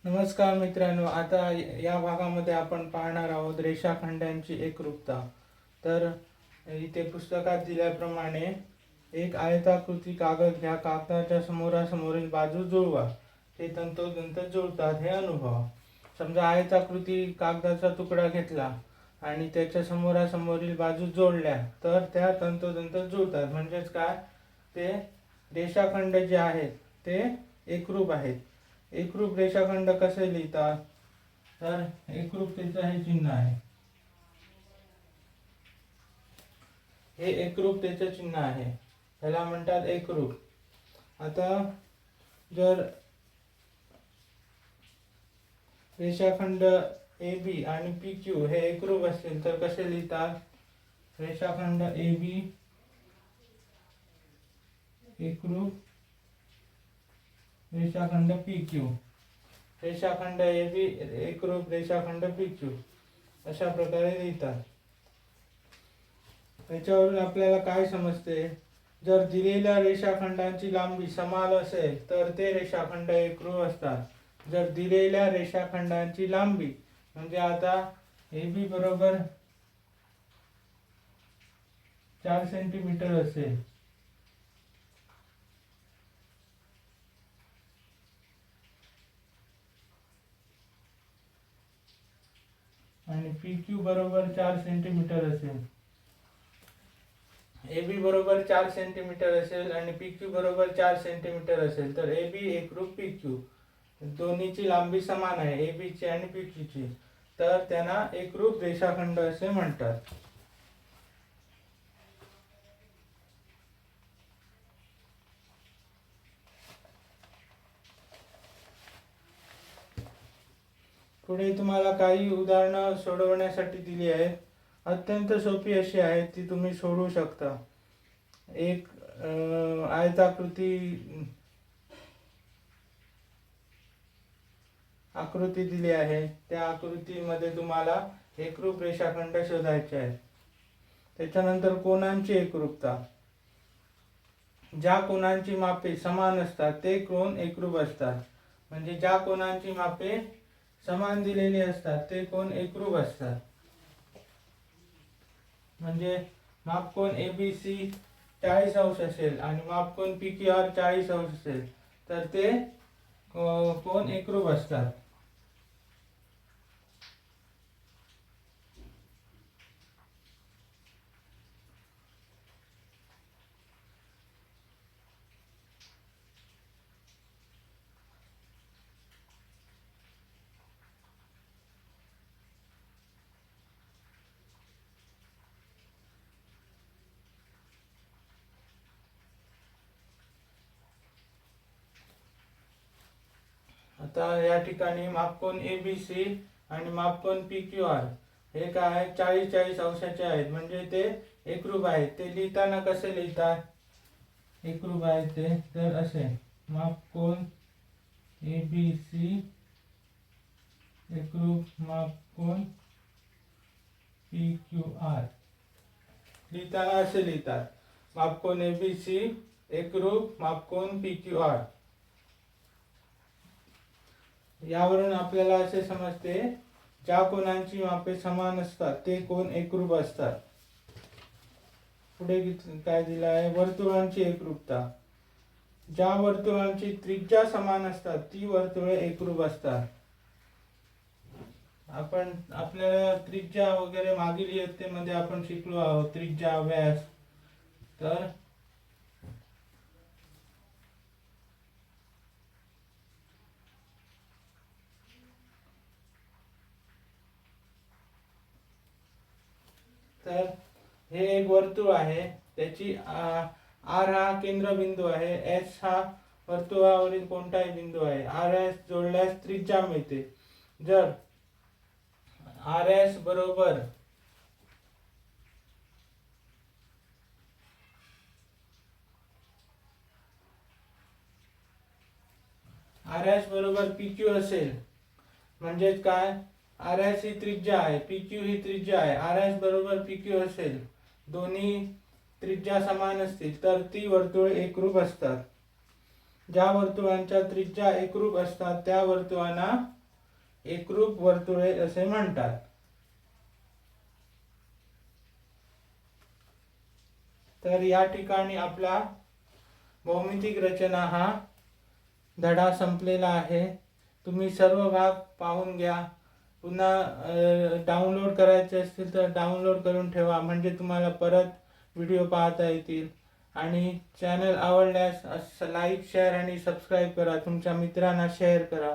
नमस्कार मित्रांनो, आता या भागामध्ये आपण पाहणार आहोत रेषाखंडांची एकरूपता. तर इथे पुस्तकात दिल्याप्रमाणे एक आयताकृती कागद घ्या, कागदाच्या समोरासमोरील बाजू जुळवा, ते तंतोतंत जुळतात हे अनुभवा. समजा आयताकृती कागदाचा तुकडा घेतला आणि त्याच्या समोरासमोरील बाजू जोडल्या तर त्या तंतोतंत जुळतात. म्हणजेच काय, ते रेषाखंड जे आहेत ते एकरूप आहेत. एकरूप रेषाखंड कसे लिहितात, तर एकरूपतेचं हे चिन्ह आहे, हे एकरूपतेचं चिन्ह आहे, ह्याला म्हणतात एकरूप. आता जर रेषाखंड ए बी आणि पी क्यू हे एकरूप असतील तर कसे लिहितात? रेषाखंड ए बी एकरूप रेषाखंड पी क्यू, रेषाखंड ए बी एकरूप रेषाखंड पी क्यू, अशा प्रकारे लिहितात. त्याच्यावरून आपल्याला काय समजते? जर दिलेल्या रेषाखंडांची लांबी समान असेल तर ते रेषाखंड एकरूप असतात. जर दिलेल्या रेषाखंडांची लांबी म्हणजे आता ए बी बरोबर 4 सेंटीमीटर असेल आणि पी क्यू बरोबर 4 सेंटीमीटर असेल, ए बी बरोबर 4 सेंटीमीटर असेल आणि पी क्यू बरोबर 4 सेंटीमीटर असेल तर ए बी एकरूप पी क्यू, दोन्हीची लांबी समान आहे, ए बीची आणि पी क्यूची, तर त्यांना एकरूप रेषाखंड असे म्हणतात. पुढे तुम्हाला काही उदाहरणं सोडवण्यासाठी दिली आहेत. अत्यंत सोपी अशी आहेत, ती तुम्ही सोडवू शकता. एक आकृती दिली आहे, त्या आकृतीमध्ये तुम्हाला एकरूप रेषाखंड शोधायचे आहेत. त्याच्यानंतर कोनांची एकरूपता. ज्या कोनांची मापे समान असतात ते कोन एकरूप असतात. म्हणजे ज्या कोनांची मापे समान दिलेली असतात ते कोन एकरूप असतात. म्हणजे मापकोन ए बी सी 40 अंश असेल आणि मापकोन पी क्यू आर 40 अंश असेल तर ते कोन एकरूप असतात. आता या ठिकाणी मापकोन ए बी सी आणि मापकोन पी क्यू आर हे काय आहे, 40-40 अंशाचे आहेत. म्हणजे ते एकरूप आहेत. ते लिहिताना कसे लिहितात एकरूप आहेत ते? तर असे, मापकोन ए बी सी एकरूप मापकोन पी क्यू आर, लिहिताना असे लिहितात, मापकोन ए बी सी एकरूप मापकोन पी क्यू आर. यावरून आपल्याला असे समजते, ज्या कोनांची मापे समान असतात ते कोन एकरूप असतात. पुढे काय दिलं आहे? वर्तुळांची एकरूपता. ज्या वर्तुळांची त्रिज्या समान असतात ती वर्तुळे एकरूप असतात. आपण आपल्याला त्रिज्या वगैरे मागील इयत्तेमध्ये आपण शिकलो आहोत, त्रिज्या, व्यास. तर हे एक वर्तुळ आहे, त्याची आर हा केंद्रबिंदू आहे, एस हा वर्तुळावरील कोणताही बिंदू आहे. आर एस जोडल्यास त्रिज्या मिळते. जर आर एस बरोबर पी क्यू असेल, म्हणजेच काय, आर एस ही त्रिज्या आहे, पी क्यू ही त्रिज्या आहे, आर एस बरोबर पी क्यू असेल, दोन्ही त्रिज्या समान असतील तर ती वर्तुळे एकरूप असतात. ज्या वर्तुळांच्या त्रिज्या एकरूप असतात त्या वर्तुळांना एकरूप वर्तुळे असे म्हणतात. तर या ठिकाणी आपला भौमितिक रचना हा धडा संपलेला आहे. तुम्ही सर्व भाग पाहून घ्या. पुन्हा डाउनलोड करायचे असतील तर डाउनलोड करून ठेवा, म्हणजे तुम्हाला परत व्हिडिओ पाहता येतील. आणि चॅनल आवडल्यास लाईक, शेअर आणि सबस्क्राईब करा. तुमच्या मित्रांना शेअर करा.